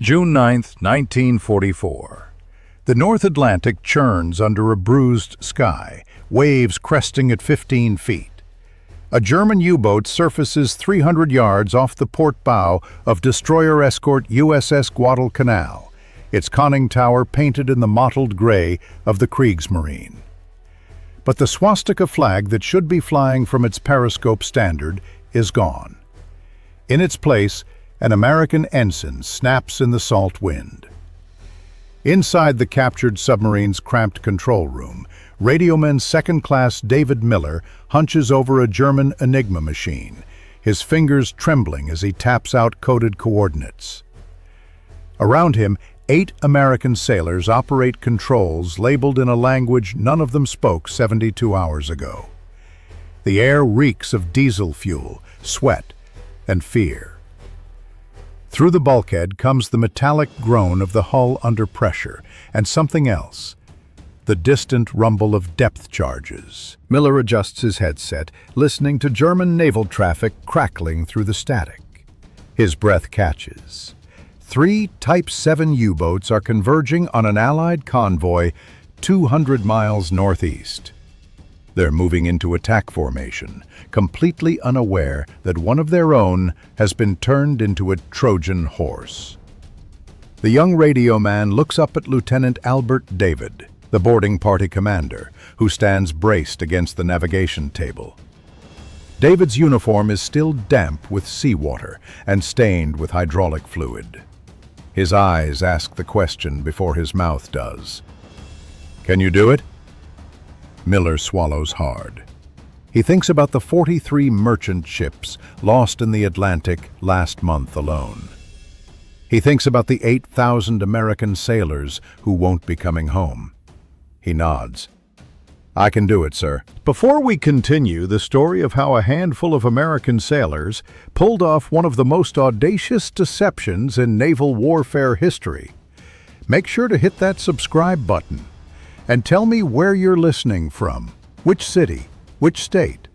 June 9, 1944. The North Atlantic churns under a bruised sky, waves cresting at 15 feet. A German U-boat surfaces 300 yards off the port bow of destroyer escort USS Guadalcanal, its conning tower painted in the mottled gray of the Kriegsmarine. But the swastika flag that should be flying from its periscope standard is gone. In its place, an American ensign snaps in the salt wind. Inside the captured submarine's cramped control room, radioman second-class David Miller hunches over a German Enigma machine, his fingers trembling as he taps out coded coordinates. Around him, 8 American sailors operate controls labeled in a language none of them spoke 72 hours ago. The air reeks of diesel fuel, sweat, and fear. Through the bulkhead comes the metallic groan of the hull under pressure, and something else, the distant rumble of depth charges. Miller adjusts his headset, listening to German naval traffic crackling through the static. His breath catches. 3 Type 7 U-boats are converging on an Allied convoy 200 miles northeast. They're moving into attack formation, completely unaware that one of their own has been turned into a Trojan horse. The young radio man looks up at Lieutenant Albert David, the boarding party commander, who stands braced against the navigation table. David's uniform is still damp with seawater and stained with hydraulic fluid. His eyes ask the question before his mouth does. "Can you do it?" Miller swallows hard. He thinks about the 43 merchant ships lost in the Atlantic last month alone. He thinks about the 8,000 American sailors who won't be coming home. He nods. "I can do it, sir." Before we continue the story of how a handful of American sailors pulled off one of the most audacious deceptions in naval warfare history, make sure to hit that subscribe button. And tell me where you're listening from, which city, which state.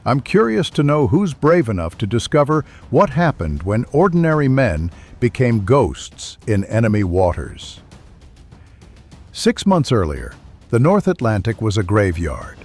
I'm curious to know who's brave enough to discover what happened when ordinary men became ghosts in enemy waters. 6 months earlier, the North Atlantic was a graveyard.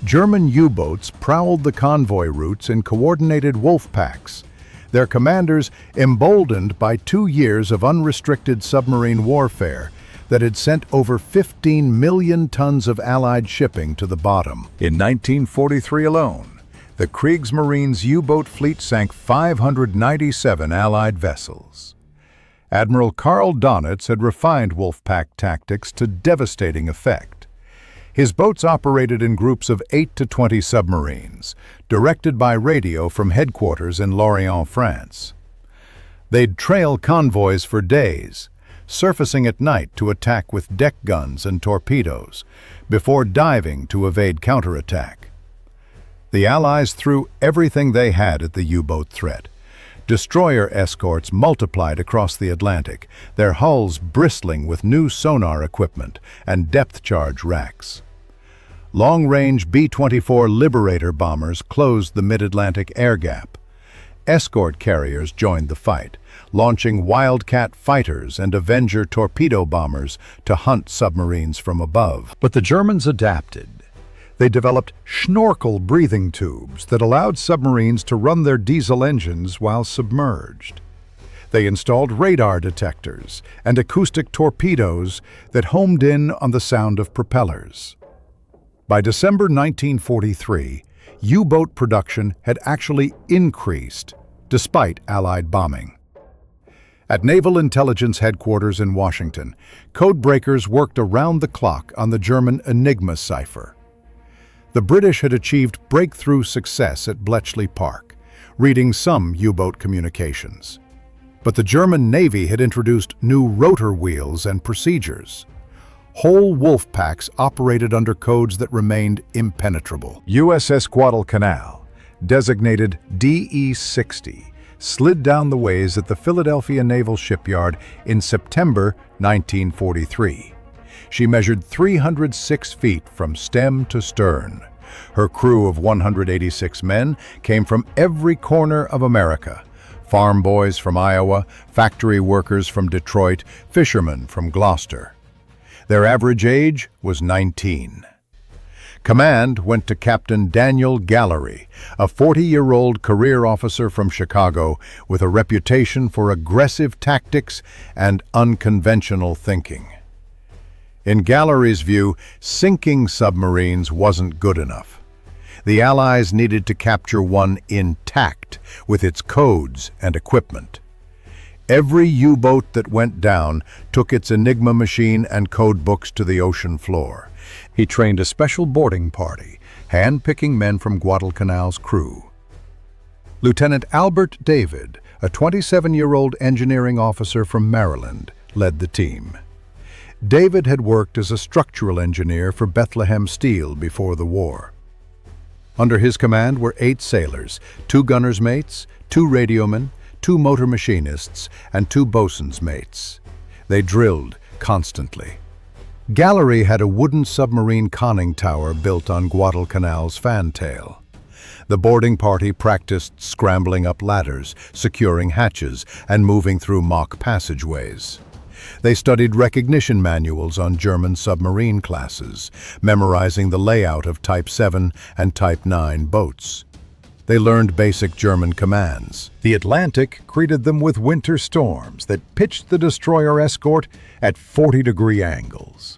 German U-boats prowled the convoy routes in coordinated wolf packs, their commanders emboldened by 2 years of unrestricted submarine warfare that had sent over 15 million tons of Allied shipping to the bottom. In 1943 alone, the Kriegsmarine's U-boat fleet sank 597 Allied vessels. Admiral Karl Donitz had refined Wolfpack tactics to devastating effect. His boats operated in groups of 8 to 20 submarines, directed by radio from headquarters in Lorient, France. They'd trail convoys for days, surfacing at night to attack with deck guns and torpedoes, before diving to evade counterattack. The Allies threw everything they had at the U-boat threat. Destroyer escorts multiplied across the Atlantic, their hulls bristling with new sonar equipment and depth charge racks. Long-range B-24 Liberator bombers closed the mid-Atlantic air gap. Escort carriers joined the fight, launching Wildcat fighters and Avenger torpedo bombers to hunt submarines from above. But the Germans adapted. They developed snorkel breathing tubes that allowed submarines to run their diesel engines while submerged. They installed radar detectors and acoustic torpedoes that homed in on the sound of propellers. By December 1943, U-boat production had actually increased, despite Allied bombing. At Naval Intelligence Headquarters in Washington, codebreakers worked around the clock on the German Enigma cipher. The British had achieved breakthrough success at Bletchley Park, reading some U-boat communications. But the German Navy had introduced new rotor wheels and procedures. Whole wolf packs operated under codes that remained impenetrable. USS Guadalcanal, designated DE-60, slid down the ways at the Philadelphia Naval Shipyard in September 1943. She measured 306 feet from stem to stern. Her crew of 186 men came from every corner of America, Farm boys from Iowa, factory workers from Detroit, fishermen from Gloucester. Their average age was 19. Command went to Captain Daniel Gallery, a 40-year-old career officer from Chicago with a reputation for aggressive tactics and unconventional thinking. In Gallery's view, sinking submarines wasn't good enough. The Allies needed to capture one intact, with its codes and equipment. Every U-boat that went down took its Enigma machine and code books to the ocean floor. He trained a special boarding party, hand-picking men from Guadalcanal's crew. Lieutenant Albert David, a 27-year-old engineering officer from Maryland, led the team. David had worked as a structural engineer for Bethlehem Steel before the war. Under his command were 8 sailors, 2 gunner's mates, 2 radiomen, 2 motor machinists, and 2 bosun's mates. They drilled constantly. Gallery had a wooden submarine conning tower built on Guadalcanal's fantail. The boarding party practiced scrambling up ladders, securing hatches, and moving through mock passageways. They studied recognition manuals on German submarine classes, memorizing the layout of Type 7 and Type 9 boats. They learned basic German commands. The Atlantic greeted them with winter storms that pitched the destroyer escort at 40-degree angles.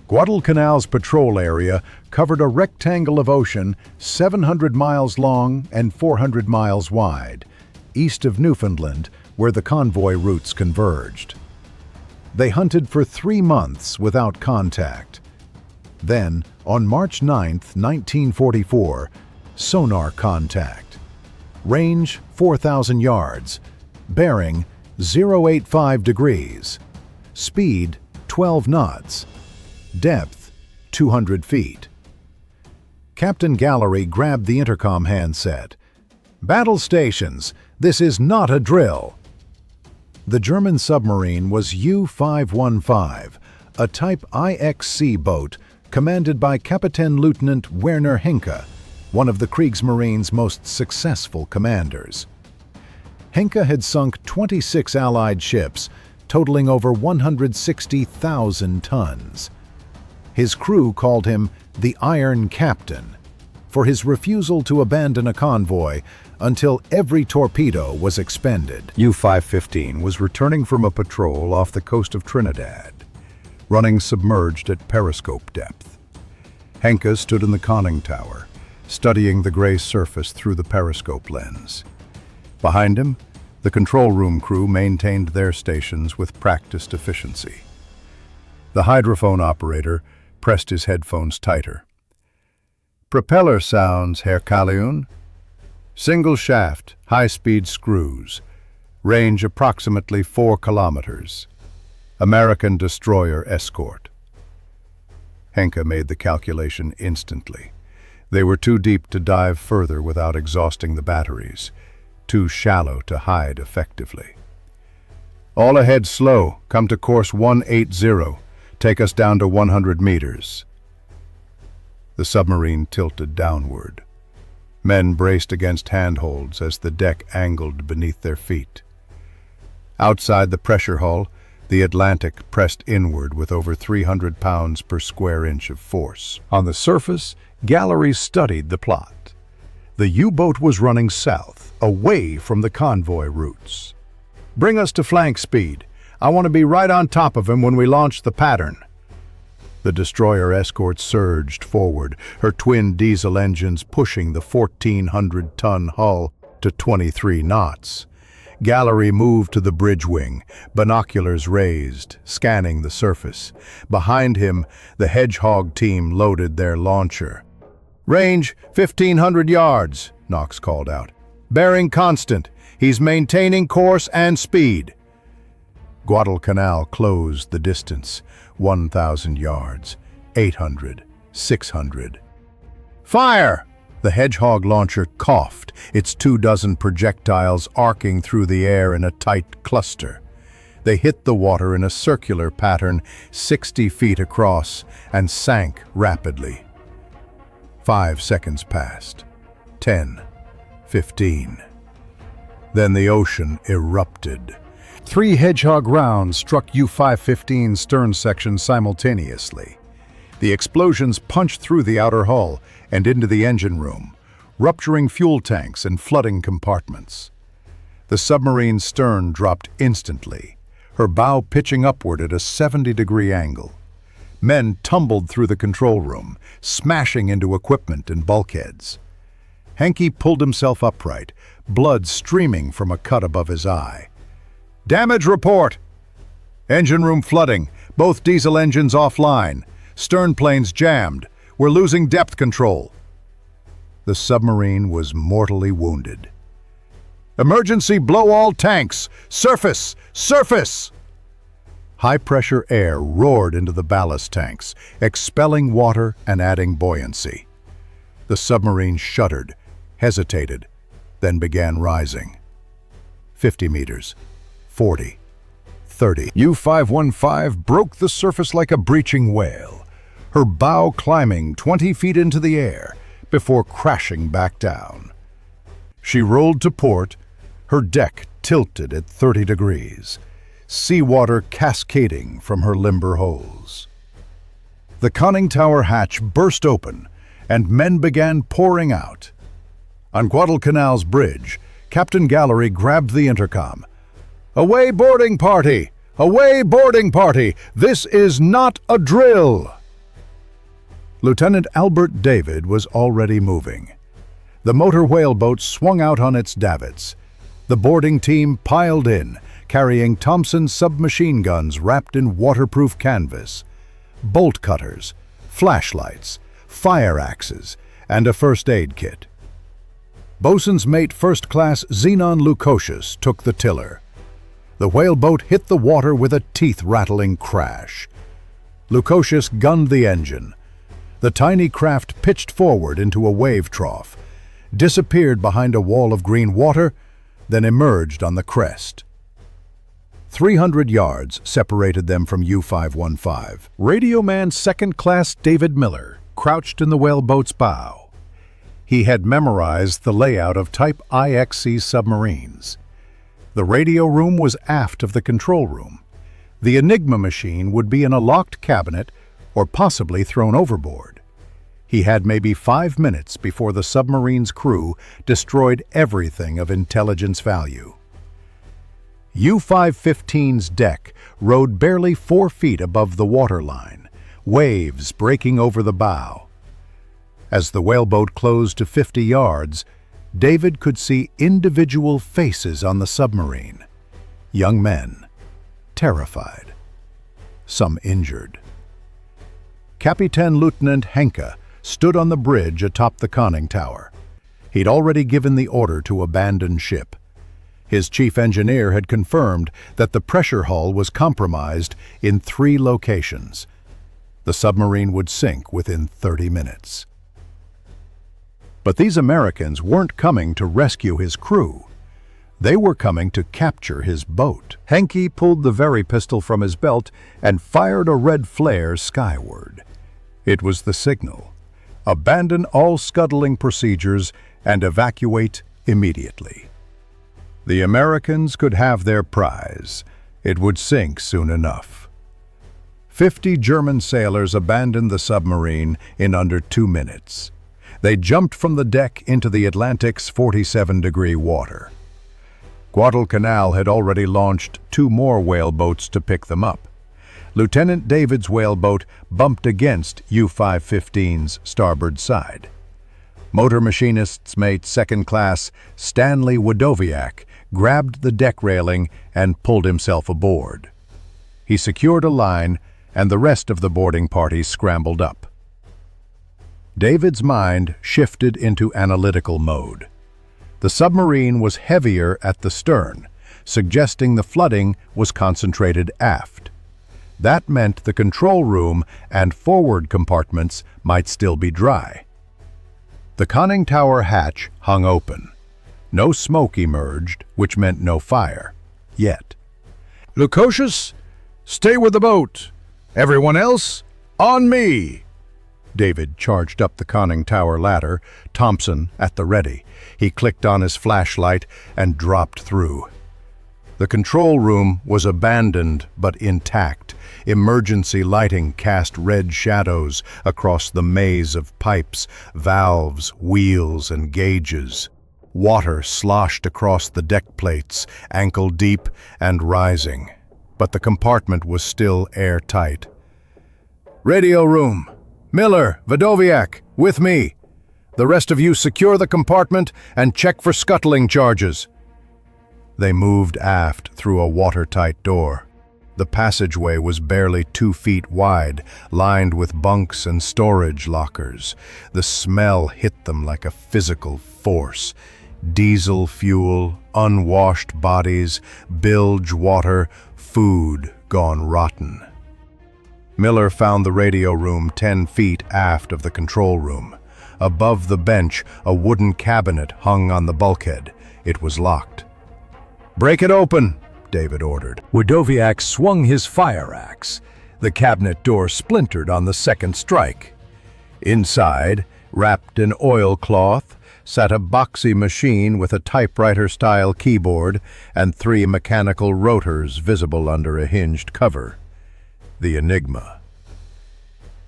Guadalcanal's patrol area covered a rectangle of ocean 700 miles long and 400 miles wide, east of Newfoundland, where the convoy routes converged. They hunted for 3 months without contact. Then, on March 9, 1944, sonar contact. Range 4,000 yards. Bearing 085 degrees. Speed 12 knots. Depth 200 feet. Captain Gallery grabbed the intercom handset. "Battle stations, this is not a drill." The German submarine was U-515, a Type IXC boat commanded by Captain Lieutenant Werner Henke, one of the Kriegsmarine's most successful commanders. Henke had sunk 26 Allied ships, totaling over 160,000 tons. His crew called him the Iron Captain for his refusal to abandon a convoy until every torpedo was expended. U-515 was returning from a patrol off the coast of Trinidad, running submerged at periscope depth. Henke stood in the conning tower, studying the gray surface through the periscope lens. Behind him, the control room crew maintained their stations with practiced efficiency. The hydrophone operator pressed his headphones tighter. "Propeller sounds, Herr Kalliun. Single shaft, high-speed screws. Range approximately 4 kilometers. American destroyer escort." Henke made the calculation instantly. They were too deep to dive further without exhausting the batteries, too shallow to hide effectively. "All ahead slow, come to course 180, take us down to 100 meters. The submarine tilted downward. Men braced against handholds as the deck angled beneath their feet. Outside the pressure hull, the Atlantic pressed inward with over 300 pounds per square inch of force. On the surface, Gallery studied the plot. The U-boat was running south, away from the convoy routes. "Bring us to flank speed. I want to be right on top of him when we launch the pattern." The destroyer escort surged forward, her twin diesel engines pushing the 1,400-ton hull to 23 knots. Gallery moved to the bridge wing, binoculars raised, scanning the surface. Behind him, the Hedgehog team loaded their launcher. "Range 1,500 yards, Knox called out. "Bearing constant. He's maintaining course and speed." Guadalcanal closed the distance, 1,000 yards, 800, 600. "Fire!" The Hedgehog launcher coughed, its 24 projectiles arcing through the air in a tight cluster. They hit the water in a circular pattern 60 feet across and sank rapidly. 5 seconds passed. 10, 15. Then the ocean erupted. 3 Hedgehog rounds struck U-515's stern section simultaneously. The explosions punched through the outer hull and into the engine room, rupturing fuel tanks and flooding compartments. The submarine's stern dropped instantly, her bow pitching upward at a 70-degree angle. Men tumbled through the control room, smashing into equipment and bulkheads. Henke pulled himself upright, blood streaming from a cut above his eye. "Damage report! Engine room flooding, both diesel engines offline, stern planes jammed, we're losing depth control." The submarine was mortally wounded. "Emergency blow all tanks! Surface! Surface!" High-pressure air roared into the ballast tanks, expelling water and adding buoyancy. The submarine shuddered, hesitated, then began rising. 50 meters, 40, 30. U-515 broke the surface like a breaching whale, her bow climbing 20 feet into the air before crashing back down. She rolled to port, her deck tilted at 30 degrees, seawater cascading from her limber holes. The conning tower hatch burst open, and men began pouring out. On Guadalcanal's bridge, Captain Gallery grabbed the intercom. "Away boarding party! Away boarding party! This is not a drill!" Lieutenant Albert David was already moving. The motor whaleboat swung out on its davits. The boarding team piled in, carrying Thompson submachine guns wrapped in waterproof canvas, bolt cutters, flashlights, fire axes, and a first aid kit. Bosun's mate First Class Xenon Lukosius took the tiller. The whaleboat hit the water with a teeth-rattling crash. Lukosius gunned the engine. The tiny craft pitched forward into a wave trough, disappeared behind a wall of green water, then emerged on the crest. 300 yards separated them from U-515. Radioman Second Class David Miller crouched in the whaleboat's bow. He had memorized the layout of Type IXC submarines. The radio room was aft of the control room. The Enigma machine would be in a locked cabinet or possibly thrown overboard. He had maybe 5 minutes before the submarine's crew destroyed everything of intelligence value. U-515's deck rode barely 4 feet above the waterline, waves breaking over the bow. As the whaleboat closed to 50 yards, David could see individual faces on the submarine. Young men, terrified, some injured. Captain Lieutenant Henke stood on the bridge atop the conning tower. He'd already given the order to abandon ship. His chief engineer had confirmed that the pressure hull was compromised in 3 locations. The submarine would sink within 30 minutes. But these Americans weren't coming to rescue his crew. They were coming to capture his boat. Henke pulled the very pistol from his belt and fired a red flare skyward. It was the signal. Abandon all scuttling procedures and evacuate immediately. The Americans could have their prize. It would sink soon enough. 50 German sailors abandoned the submarine in under 2 minutes. They jumped from the deck into the Atlantic's 47-degree water. Guadalcanal had already launched 2 more whaleboats to pick them up. Lieutenant David's whaleboat bumped against U-515's starboard side. Motor machinist's mate Second Class Stanley WWII grabbed the deck railing and pulled himself aboard. He secured a line, and the rest of the boarding party scrambled up. David's mind shifted into analytical mode. The submarine was heavier at the stern, suggesting the flooding was concentrated aft. That meant the control room and forward compartments might still be dry. The conning tower hatch hung open. No smoke emerged, which meant no fire, yet. "Lukosius, stay with the boat. Everyone else, on me!" David charged up the conning tower ladder, Thompson at the ready. He clicked on his flashlight and dropped through. The control room was abandoned but intact. Emergency lighting cast red shadows across the maze of pipes, valves, wheels, and gauges. Water sloshed across the deck plates, ankle deep and rising. But the compartment was still airtight. "Radio room. Miller, WWII, with me. The rest of you secure the compartment and check for scuttling charges." They moved aft through a watertight door. The passageway was barely 2 feet wide, lined with bunks and storage lockers. The smell hit them like a physical force. Diesel fuel, unwashed bodies, bilge water, food gone rotten. Miller found the radio room 10 feet aft of the control room. Above the bench, a wooden cabinet hung on the bulkhead. It was locked. "Break it open," David ordered. WWII swung his fire axe. The cabinet door splintered on the second strike. Inside, wrapped in oilcloth, sat a boxy machine with a typewriter-style keyboard and 3 mechanical rotors visible under a hinged cover. The Enigma.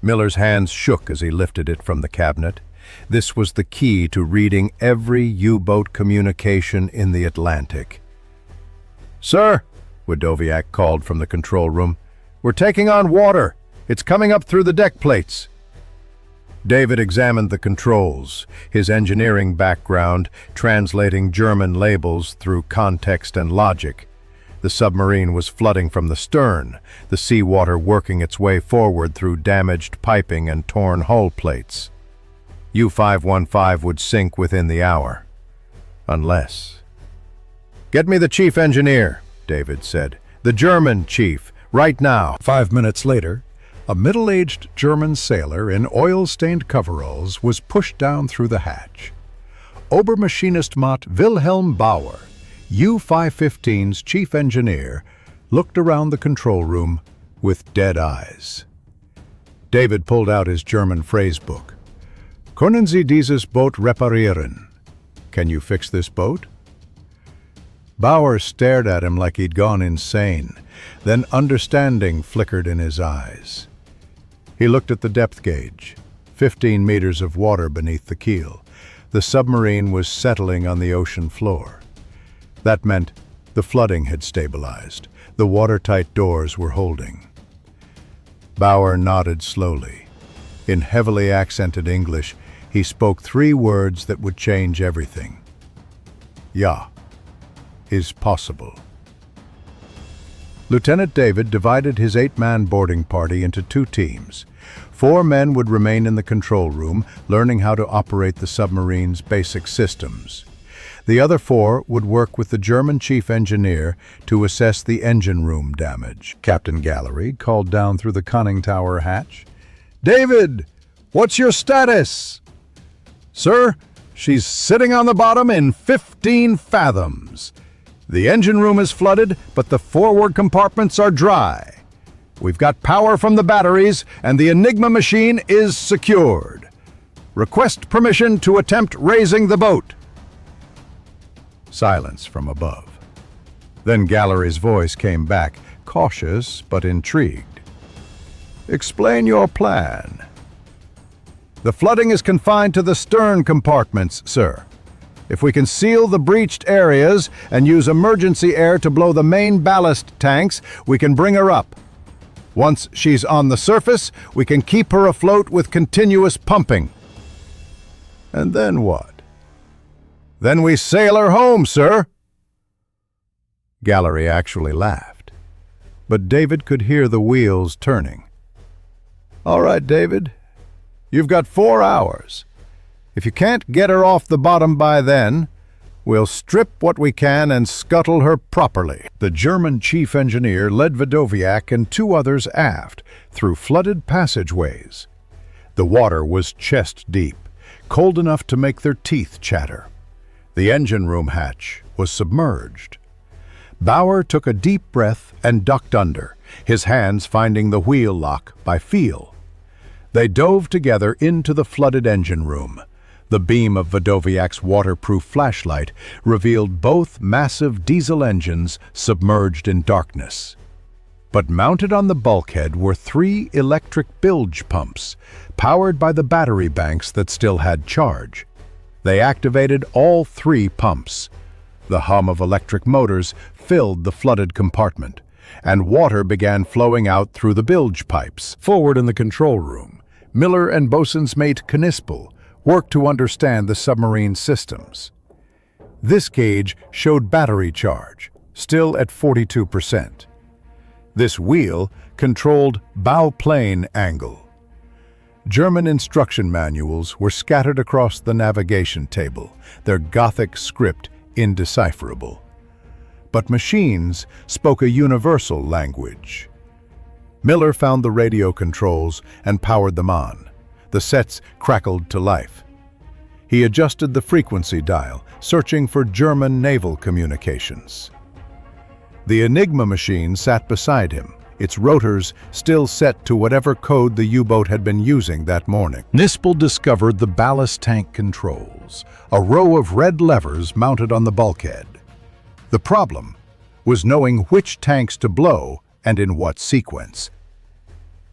Miller's hands shook as he lifted it from the cabinet. This was the key to reading every U-boat communication in the Atlantic. "Sir," WWII called from the control room, "we're taking on water. It's coming up through the deck plates." David examined the controls, his engineering background translating German labels through context and logic. The submarine was flooding from the stern, the seawater working its way forward through damaged piping and torn hull plates. U-515 would sink within the hour. Unless... "Get me the chief engineer," David said. "The German chief, right now." 5 minutes later, a middle-aged German sailor in oil-stained coveralls was pushed down through the hatch. Obermaschinist Mott Wilhelm Bauer, U-515's chief engineer, looked around the control room with dead eyes. David pulled out his German phrase book. "Können Sie dieses Boot reparieren?" "Can you fix this boat?" Bauer stared at him like he'd gone insane. Then understanding flickered in his eyes. He looked at the depth gauge. 15 meters of water beneath the keel. The submarine was settling on the ocean floor. That meant the flooding had stabilized. The watertight doors were holding. Bauer nodded slowly. In heavily accented English, he spoke 3 words that would change everything. "Ja, is possible." Lieutenant David divided his 8-man boarding party into 2 teams. 4 men would remain in the control room, learning how to operate the submarine's basic systems. The other 4 would work with the German chief engineer to assess the engine room damage. Captain Gallery called down through the conning tower hatch. "David, what's your status?" "Sir, she's sitting on the bottom in 15 fathoms. The engine room is flooded, but the forward compartments are dry. We've got power from the batteries, and the Enigma machine is secured. Request permission to attempt raising the boat." Silence from above. Then Gallery's voice came back, cautious but intrigued. "Explain your plan." "The flooding is confined to the stern compartments, sir. If we can seal the breached areas and use emergency air to blow the main ballast tanks, we can bring her up. Once she's on the surface, we can keep her afloat with continuous pumping." "And then what?" "Then we sail her home, sir." Gallery actually laughed, but David could hear the wheels turning. "All right, David, you've got 4 hours. If you can't get her off the bottom by then, we'll strip what we can and scuttle her properly." The German chief engineer led WWII and 2 others aft through flooded passageways. The water was chest deep, cold enough to make their teeth chatter. The engine room hatch was submerged. Bauer took a deep breath and ducked under, his hands finding the wheel lock by feel. They dove together into the flooded engine room. The beam of WWII's waterproof flashlight revealed both massive diesel engines submerged in darkness. But mounted on the bulkhead were 3 electric bilge pumps, powered by the battery banks that still had charge. They activated all 3 pumps. The hum of electric motors filled the flooded compartment, and water began flowing out through the bilge pipes. Forward in the control room, Miller and bosun's mate Knispel worked to understand the submarine systems. This gauge showed battery charge, still at 42%. This wheel controlled bow plane angle. German instruction manuals were scattered across the navigation table, their Gothic script indecipherable. But machines spoke a universal language. Miller found the radio controls and powered them on. The sets crackled to life. He adjusted the frequency dial, searching for German naval communications. The Enigma machine sat beside him, its rotors still set to whatever code the U-boat had been using that morning. Knispel discovered the ballast tank controls, a row of red levers mounted on the bulkhead. The problem was knowing which tanks to blow and in what sequence.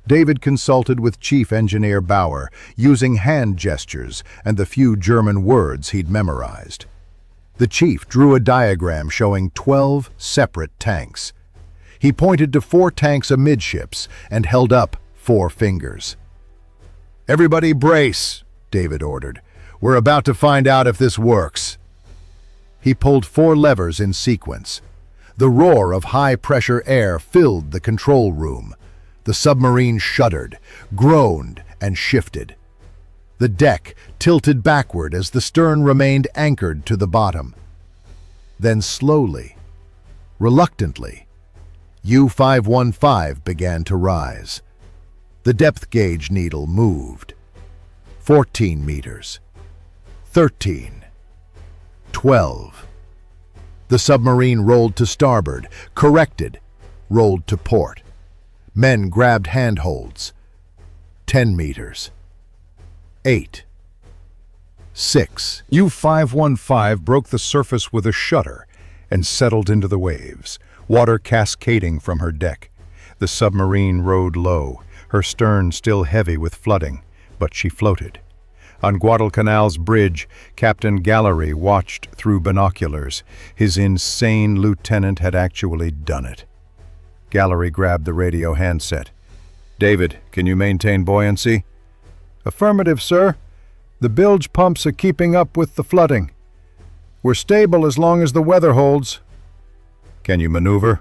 David consulted with Chief Engineer Bauer, using hand gestures and the few German words he'd memorized. The chief drew a diagram showing 12 separate tanks. He pointed to 4 tanks amidships and held up 4 fingers. "Everybody brace," David ordered. "We're about to find out if this works." He pulled 4 levers in sequence. The roar of high-pressure air filled the control room. The submarine shuddered, groaned, and shifted. The deck tilted backward as the stern remained anchored to the bottom. Then slowly, reluctantly, U-515 began to rise. The depth gauge needle moved. 14 meters. 13. 12. The submarine rolled to starboard, corrected, rolled to port. Men grabbed handholds. 10 meters. 8. 6. U-515 broke the surface with a shudder and settled into the waves, water cascading from her deck. The submarine rode low, her stern still heavy with flooding, but she floated. On Guadalcanal's bridge, Captain Gallery watched through binoculars. His insane lieutenant had actually done it. Gallery grabbed the radio handset. "David, can you maintain buoyancy?" "Affirmative, sir. The bilge pumps are keeping up with the flooding. We're stable as long as the weather holds." "Can you maneuver?"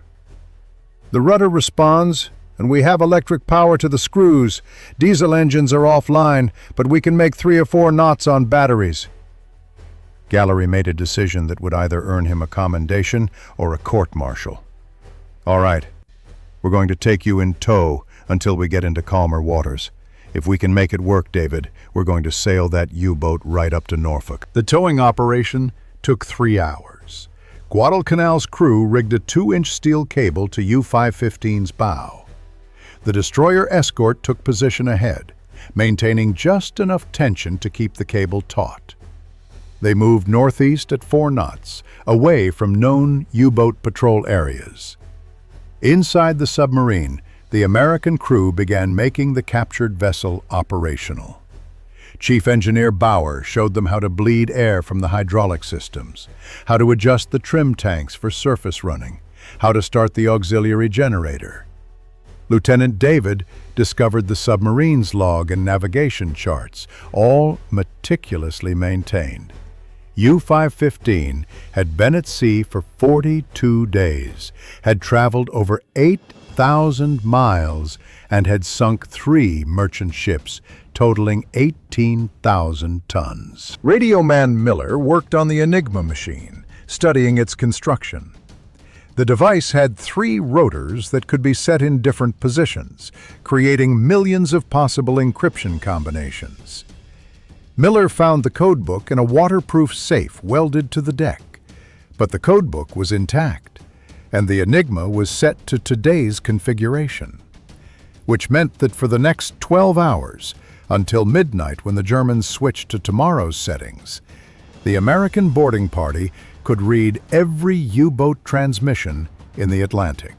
"The rudder responds, and we have electric power to the screws. Diesel engines are offline, but we can make 3 or 4 knots on batteries." Gallery made a decision that would either earn him a commendation or a court-martial. "All right, we're going to take you in tow until we get into calmer waters. If we can make it work, David, we're going to sail that U-boat right up to Norfolk." The towing operation took 3 hours. Guadalcanal's crew rigged a 2-inch steel cable to U-515's bow. The destroyer escort took position ahead, maintaining just enough tension to keep the cable taut. They moved northeast at 4 knots, away from known U-boat patrol areas. Inside the submarine, the American crew began making the captured vessel operational. Chief Engineer Bauer showed them how to bleed air from the hydraulic systems, how to adjust the trim tanks for surface running, how to start the auxiliary generator. Lieutenant David discovered the submarine's log and navigation charts, all meticulously maintained. U-515 had been at sea for 42 days, had traveled over 8,000 miles, and had sunk 3 merchant ships, totaling 18,000 tons. Radio man Miller worked on the Enigma machine, studying its construction. The device had 3 rotors that could be set in different positions, creating millions of possible encryption combinations. Miller found the codebook in a waterproof safe welded to the deck, but the codebook was intact, and the Enigma was set to today's configuration. which meant that for the next 12 hours, until midnight when the Germans switched to tomorrow's settings, the American boarding party could read every U-boat transmission in the Atlantic.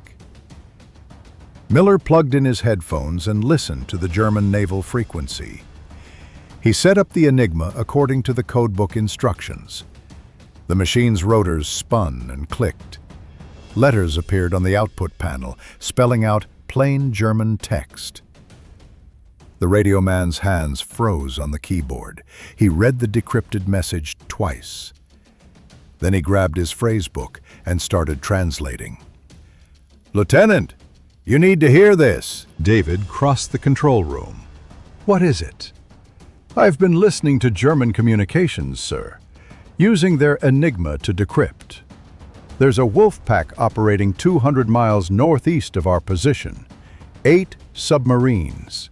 Miller plugged in his headphones and listened to the German naval frequency. He set up the Enigma according to the codebook instructions. The machine's rotors spun and clicked. Letters appeared on the output panel, spelling out plain German text. The radio man's hands froze on the keyboard. He read the decrypted message twice. Then he grabbed his phrase book and started translating. "Lieutenant, you need to hear this." David crossed the control room. "What is it?" I've been listening to German communications, sir, using their Enigma to decrypt. There's a wolf pack operating 200 miles northeast of our position. 8 submarines.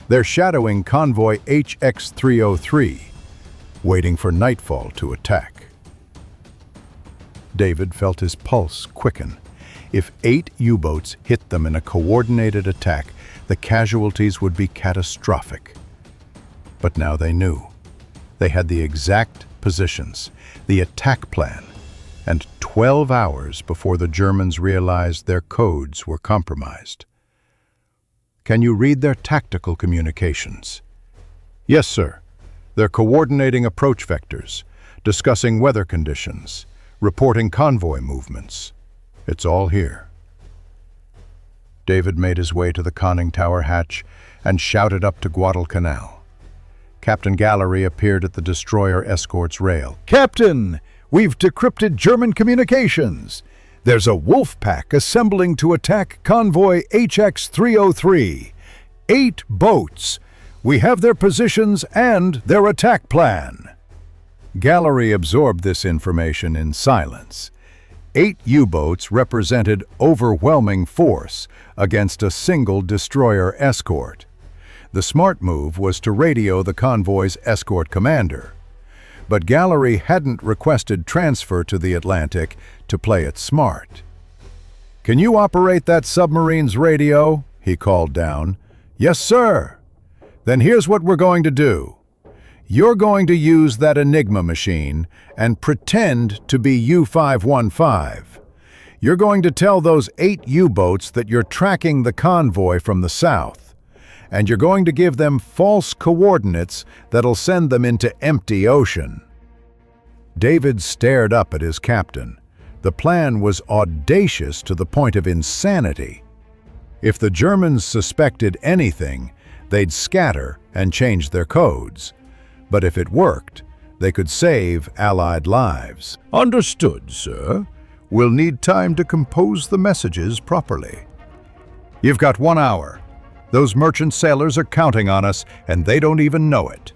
They're shadowing convoy HX-303, waiting for nightfall to attack. David felt his pulse quicken. If 8 U-boats hit them in a coordinated attack, the casualties would be catastrophic. But now they knew. They had the exact positions, the attack plan, and 12 hours before the Germans realized their codes were compromised. "Can you read their tactical communications?" "Yes, sir. They're coordinating approach vectors, discussing weather conditions, reporting convoy movements. It's all here." David made his way to the conning tower hatch and shouted up to Guadalcanal. Captain Gallery appeared at the destroyer escort's rail. "Captain, we've decrypted German communications. There's a wolf pack assembling to attack convoy HX-303. 8 boats. We have their positions and their attack plan." Gallery absorbed this information in silence. 8 U-boats represented overwhelming force against a single destroyer escort. The smart move was to radio the convoy's escort commander. But Gallery hadn't requested transfer to the Atlantic to play it smart. "Can you operate that submarine's radio?" he called down. "Yes, sir." "Then here's what we're going to do. You're going to use that Enigma machine and pretend to be U-515. You're going to tell those 8 U-boats that you're tracking the convoy from the south, and you're going to give them false coordinates that'll send them into empty ocean." David stared up at his captain. The plan was audacious to the point of insanity. If the Germans suspected anything, they'd scatter and change their codes. But if it worked, they could save Allied lives. "Understood, sir. We'll need time to compose the messages properly." "You've got 1 hour. Those merchant sailors are counting on us, and they don't even know it."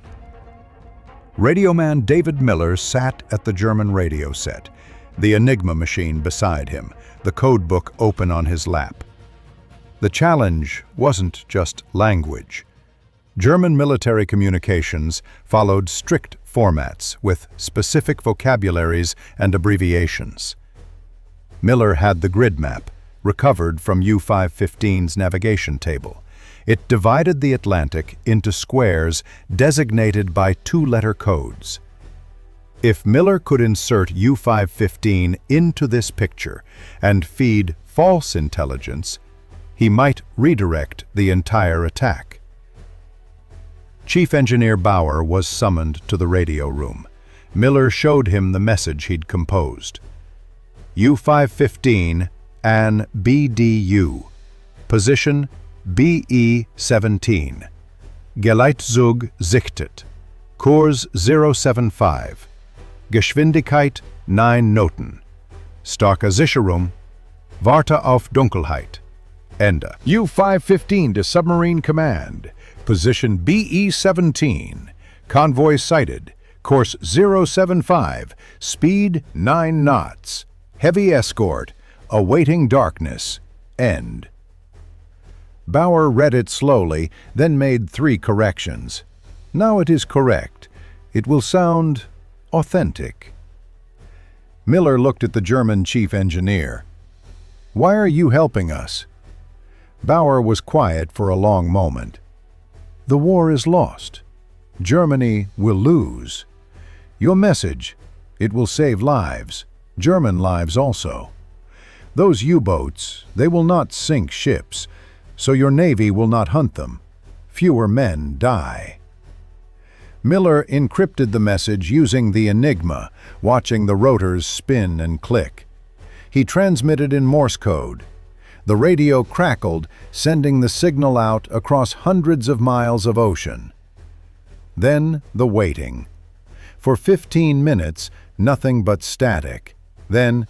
Radio man David Miller sat at the German radio set, the Enigma machine beside him, the codebook open on his lap. The challenge wasn't just language. German military communications followed strict formats with specific vocabularies and abbreviations. Miller had the grid map, recovered from U-515's navigation table. It divided the Atlantic into squares designated by 2-letter codes. If Miller could insert U-515 into this picture and feed false intelligence, he might redirect the entire attack. Chief Engineer Bauer was summoned to the radio room. Miller showed him the message he'd composed. U-515 an BDU. Position BE-17. Geleitzug sichtet. Kurs 075. Geschwindigkeit 9 Knoten. Starke Sicherung. Warte auf Dunkelheit. Ende. U-515 to Submarine Command. Position BE-17. Convoy sighted. Course 075. Speed 9 knots. Heavy escort. Awaiting darkness. End. Bauer read it slowly, then made 3 corrections. Now it is correct. It will sound authentic. Miller looked at the German chief engineer. "Why are you helping us?" Bauer was quiet for a long moment. The war is lost. Germany will lose. Your message, it will save lives, German lives also. Those U-boats, they will not sink ships, so your Navy will not hunt them. Fewer men die. Miller encrypted the message using the Enigma, watching the rotors spin and click. He transmitted in Morse code. The radio crackled, sending the signal out across hundreds of miles of ocean. Then the waiting. For 15 minutes, nothing but static. Then,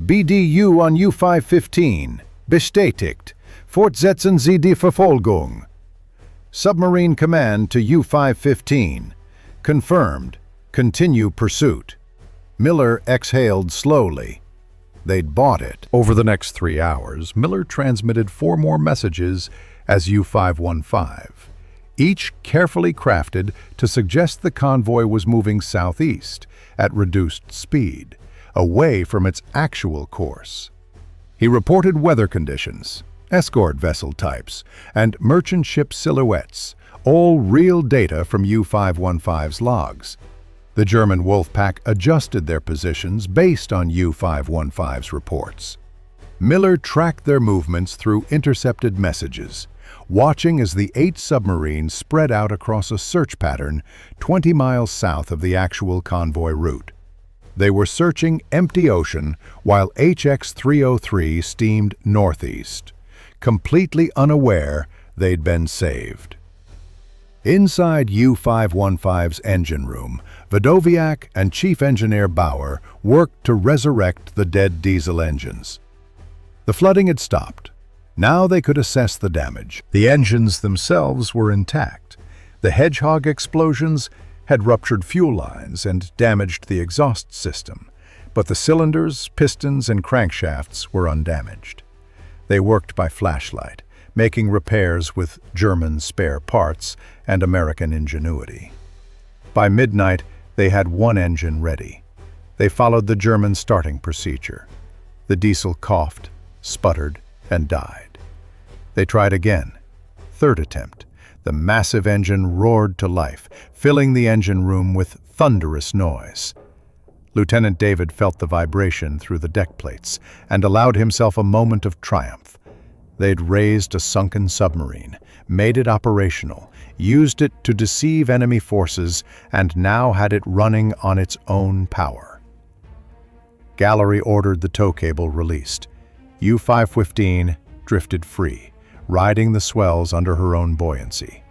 BDU on U-515, bestätigt, fortsetzen Sie die Verfolgung. Submarine command to U-515. Confirmed. Continue pursuit. Miller exhaled slowly. They'd bought it. Over the next 3 hours, Miller transmitted 4 more messages as U-515, each carefully crafted to suggest the convoy was moving southeast at reduced speed, away from its actual course. He reported weather conditions, escort vessel types, and merchant ship silhouettes, all real data from U-515's logs. The German Wolfpack adjusted their positions based on U-515's reports. Miller tracked their movements through intercepted messages, watching as the 8 submarines spread out across a search pattern 20 miles south of the actual convoy route. They were searching empty ocean while HX-303 steamed northeast, completely unaware they'd been saved. Inside U-515's engine room, WWII and Chief Engineer Bauer worked to resurrect the dead diesel engines. The flooding had stopped. Now they could assess the damage. The engines themselves were intact. The Hedgehog explosions had ruptured fuel lines and damaged the exhaust system, but the cylinders, pistons, and crankshafts were undamaged. They worked by flashlight, making repairs with German spare parts and American ingenuity. By midnight, they had 1 engine ready. They followed the German starting procedure. The diesel coughed, sputtered, and died. They tried again. 3rd attempt. The massive engine roared to life, filling the engine room with thunderous noise. Lieutenant David felt the vibration through the deck plates and allowed himself a moment of triumph. They'd raised a sunken submarine, made it operational, used it to deceive enemy forces, and now had it running on its own power. Gallery ordered the tow cable released. U-515 drifted free, riding the swells under her own buoyancy.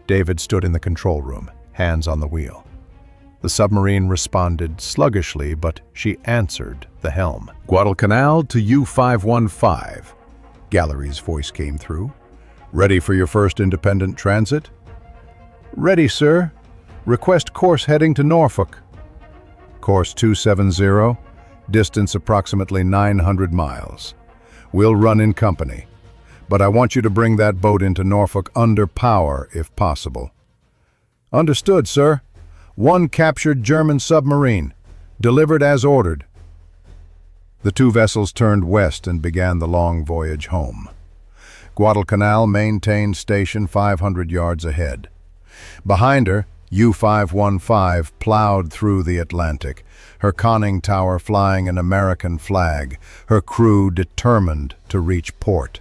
David stood in the control room, hands on the wheel. The submarine responded sluggishly, but she answered the helm. Guadalcanal to U-515. Gallery's voice came through. Ready for your first independent transit? Ready, sir. Request course heading to Norfolk. Course 270, distance approximately 900 miles. We'll run in company, but I want you to bring that boat into Norfolk under power if possible. Understood, sir. 1 captured German submarine. Delivered as ordered. The 2 vessels turned west and began the long voyage home. Guadalcanal maintained station 500 yards ahead. Behind her, U-515 plowed through the Atlantic, her conning tower flying an American flag, her crew determined to reach port.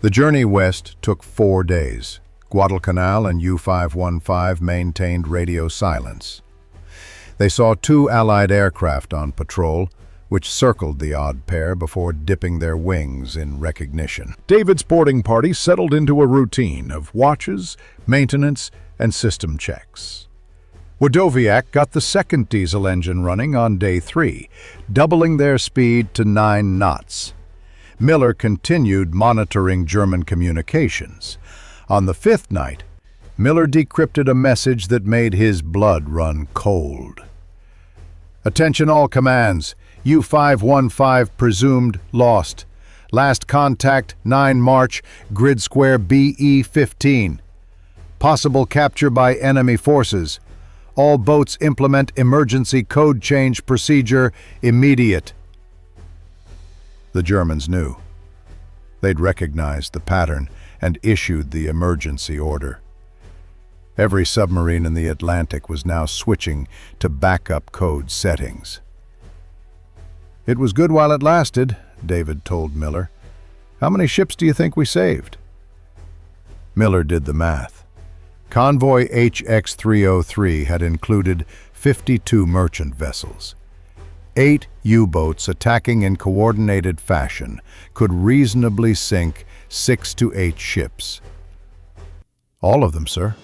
The journey west took 4 days. Guadalcanal and U-515 maintained radio silence. They saw 2 Allied aircraft on patrol, which circled the odd pair before dipping their wings in recognition. David's boarding party settled into a routine of watches, maintenance, and system checks. WWII got the 2nd diesel engine running on day 3, doubling their speed to 9 knots. Miller continued monitoring German communications. On the 5th night, Miller decrypted a message that made his blood run cold. Attention all commands. U-515 presumed lost. Last contact 9 March, grid square BE-15. Possible capture by enemy forces. All boats implement emergency code change procedure immediate. The Germans knew. They'd recognized the pattern and issued the emergency order. Every submarine in the Atlantic was now switching to backup code settings. "It was good while it lasted," David told Miller. "How many ships do you think we saved?" Miller did the math. Convoy HX-303 had included 52 merchant vessels. 8 U-boats attacking in coordinated fashion could reasonably sink 6 to 8 ships. "All of them, sir.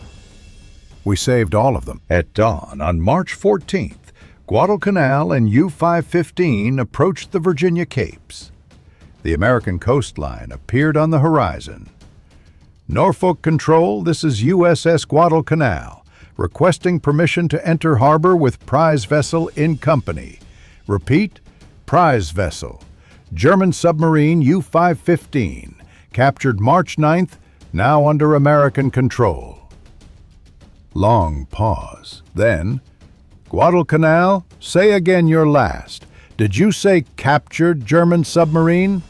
We saved all of them." At dawn on March 14th, Guadalcanal and U-515 approached the Virginia Capes. The American coastline appeared on the horizon. "Norfolk Control, this is USS Guadalcanal, requesting permission to enter harbor with prize vessel in company. Repeat, prize vessel. German submarine U-515, captured March 9th, now under American control." Long pause. Then, "Guadalcanal, say again your last. Did you say captured German submarine?"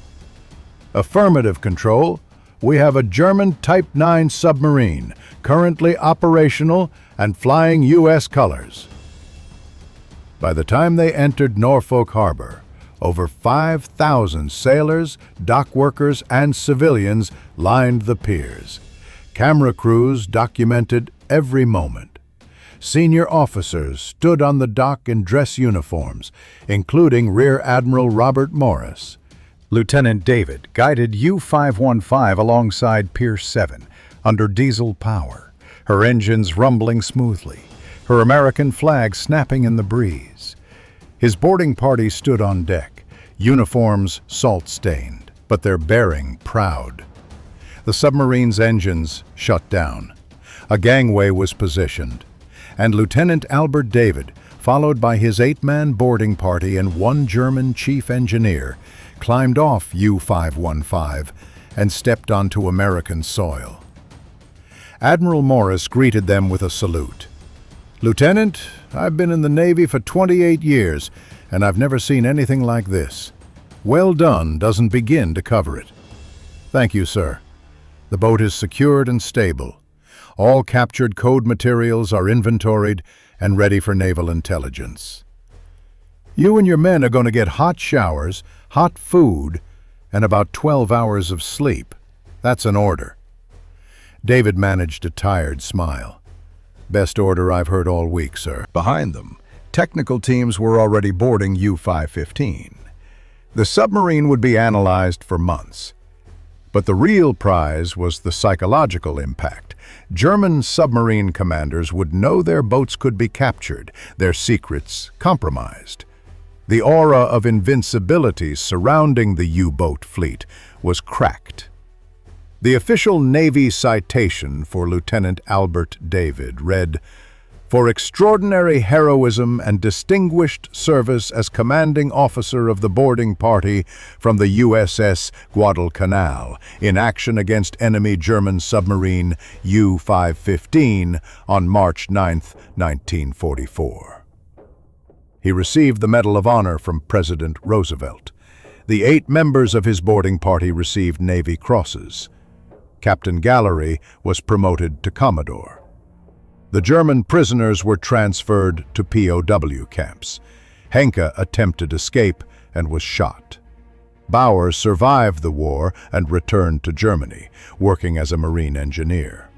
"Affirmative, Control. We have a German Type 9 submarine, currently operational and flying U.S. colors." By the time they entered Norfolk Harbor, over 5,000 sailors, dock workers, and civilians lined the piers. Camera crews documented every moment. Senior officers stood on the dock in dress uniforms, including Rear Admiral Robert Morris. Lieutenant David guided U-515 alongside Pier 7 under diesel power, her engines rumbling smoothly, her American flag snapping in the breeze. His boarding party stood on deck, uniforms salt-stained, but their bearing proud. The submarine's engines shut down. A gangway was positioned, and Lieutenant Albert David, followed by his 8-man boarding party and 1 German chief engineer, climbed off U-515 and stepped onto American soil. Admiral Morris greeted them with a salute. "Lieutenant, I've been in the Navy for 28 years, and I've never seen anything like this. Well done doesn't begin to cover it." "Thank you, sir. The boat is secured and stable. All captured code materials are inventoried and ready for naval intelligence. You and your men are going to get hot showers, hot food, and about 12 hours of sleep. That's an order." David managed a tired smile. "Best order I've heard all week, sir." Behind them, technical teams were already boarding U-515. The submarine would be analyzed for months. But the real prize was the psychological impact. German submarine commanders would know their boats could be captured, their secrets compromised. The aura of invincibility surrounding the U-boat fleet was cracked. The official Navy citation for Lieutenant Albert David read, "For extraordinary heroism and distinguished service as commanding officer of the boarding party from the USS Guadalcanal in action against enemy German submarine U-515 on March 9, 1944. He received the Medal of Honor from President Roosevelt. The 8 members of his boarding party received Navy crosses. Captain Gallery was promoted to Commodore. The German prisoners were transferred to POW camps. Henke attempted escape and was shot. Bauer survived the war and returned to Germany, working as a marine engineer.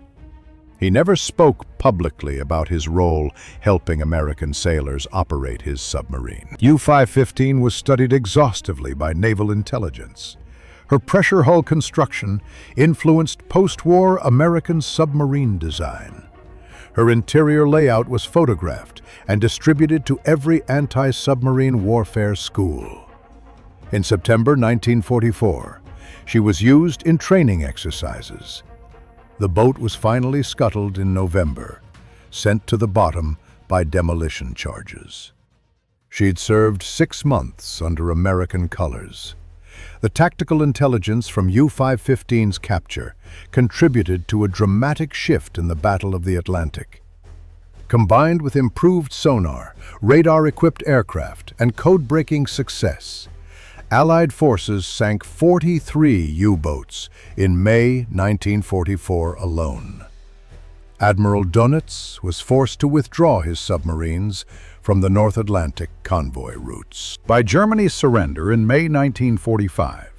He never spoke publicly about his role helping American sailors operate his submarine. U-515 was studied exhaustively by naval intelligence. Her pressure hull construction influenced post-war American submarine design. Her interior layout was photographed and distributed to every anti-submarine warfare school. In September 1944, she was used in training exercises. The boat was finally scuttled in November, sent to the bottom by demolition charges. She'd served 6 months under American colors. The tactical intelligence from U-515's capture contributed to a dramatic shift in the Battle of the Atlantic. Combined with improved sonar, radar-equipped aircraft, and code-breaking success, Allied forces sank 43 U-boats in May 1944 alone. Admiral Dönitz was forced to withdraw his submarines from the North Atlantic convoy routes. By Germany's surrender in May 1945,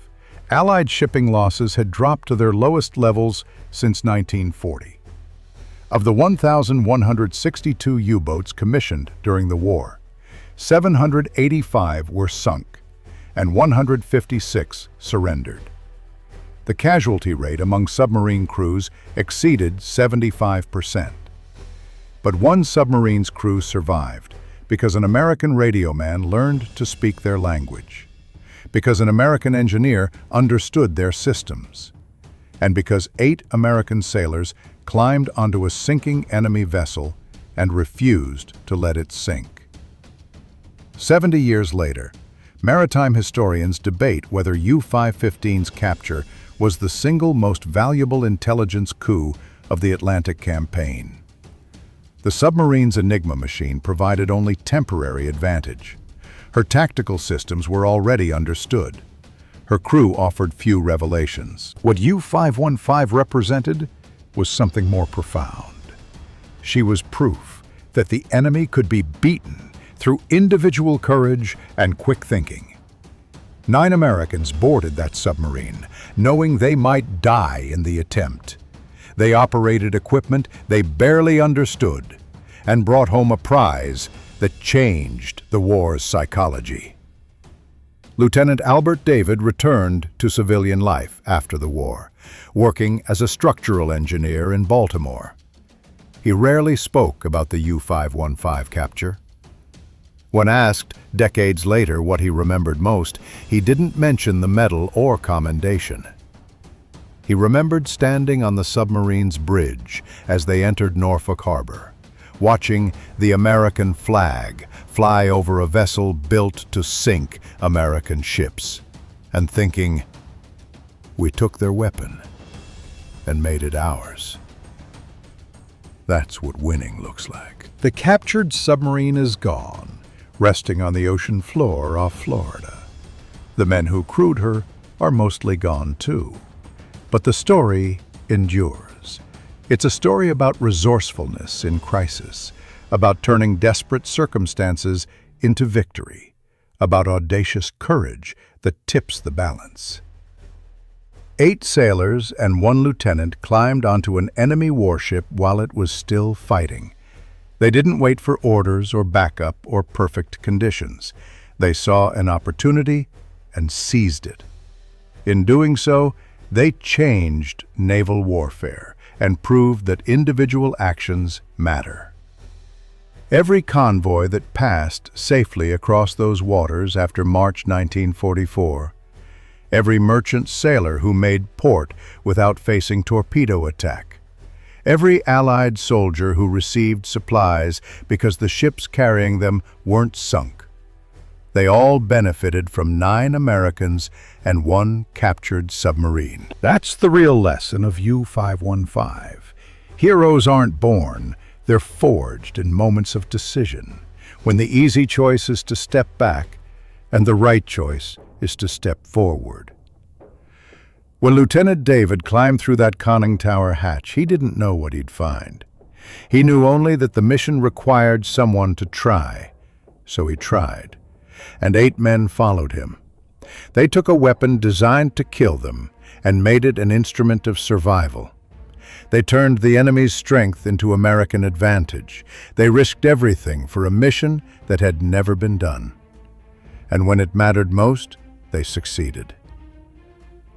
Allied shipping losses had dropped to their lowest levels since 1940. Of the 1,162 U-boats commissioned during the war, 785 were sunk, and 156 surrendered. The casualty rate among submarine crews exceeded 75%. But one submarine's crew survived because an American radio man learned to speak their language, because an American engineer understood their systems, and because 8 American sailors climbed onto a sinking enemy vessel and refused to let it sink. 70 years later, maritime historians debate whether U-515's capture was the single most valuable intelligence coup of the Atlantic campaign. The submarine's Enigma machine provided only temporary advantage. Her tactical systems were already understood. Her crew offered few revelations. What U-515 represented was something more profound. She was proof that the enemy could be beaten through individual courage and quick thinking. 9 Americans boarded that submarine, knowing they might die in the attempt. They operated equipment they barely understood and brought home a prize that changed the war's psychology. Lieutenant Albert David returned to civilian life after the war, working as a structural engineer in Baltimore. He rarely spoke about the U-515 capture. When asked decades later what he remembered most, he didn't mention the medal or commendation. He remembered standing on the submarine's bridge as they entered Norfolk Harbor, watching the American flag fly over a vessel built to sink American ships, and thinking, "We took their weapon and made it ours." That's what winning looks like. The captured submarine is gone, resting on the ocean floor off Florida. The men who crewed her are mostly gone too. But the story endures. It's a story about resourcefulness in crisis, about turning desperate circumstances into victory, about audacious courage that tips the balance. 8 sailors and 1 lieutenant climbed onto an enemy warship while it was still fighting. They didn't wait for orders or backup or perfect conditions. They saw an opportunity and seized it. In doing so, they changed naval warfare and proved that individual actions matter. Every convoy that passed safely across those waters after March 1944, every merchant sailor who made port without facing torpedo attack, every Allied soldier who received supplies because the ships carrying them weren't sunk, they all benefited from 9 Americans and 1 captured submarine. That's the real lesson of U-515. Heroes aren't born, they're forged in moments of decision, when the easy choice is to step back and the right choice is to step forward. When Lieutenant David climbed through that conning tower hatch, he didn't know what he'd find. He knew only that the mission required someone to try, so he tried. And 8 men followed him. They took a weapon designed to kill them and made it an instrument of survival. They turned the enemy's strength into American advantage. They risked everything for a mission that had never been done. And when it mattered most, they succeeded.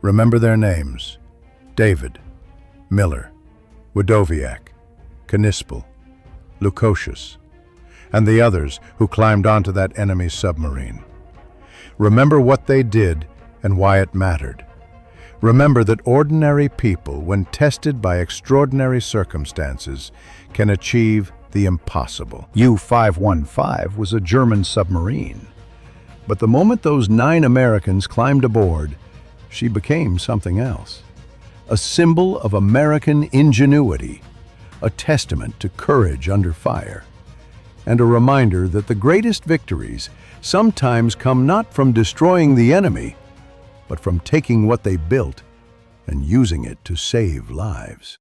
Remember their names: David, Miller, WWII, Knispel, Lukosius, and the others who climbed onto that enemy submarine. Remember what they did and why it mattered. Remember that ordinary people, when tested by extraordinary circumstances, can achieve the impossible. U-515 was a German submarine. But the moment those 9 Americans climbed aboard, she became something else. A symbol of American ingenuity, a testament to courage under fire. and a reminder that the greatest victories sometimes come not from destroying the enemy, but from taking what they built and using it to save lives.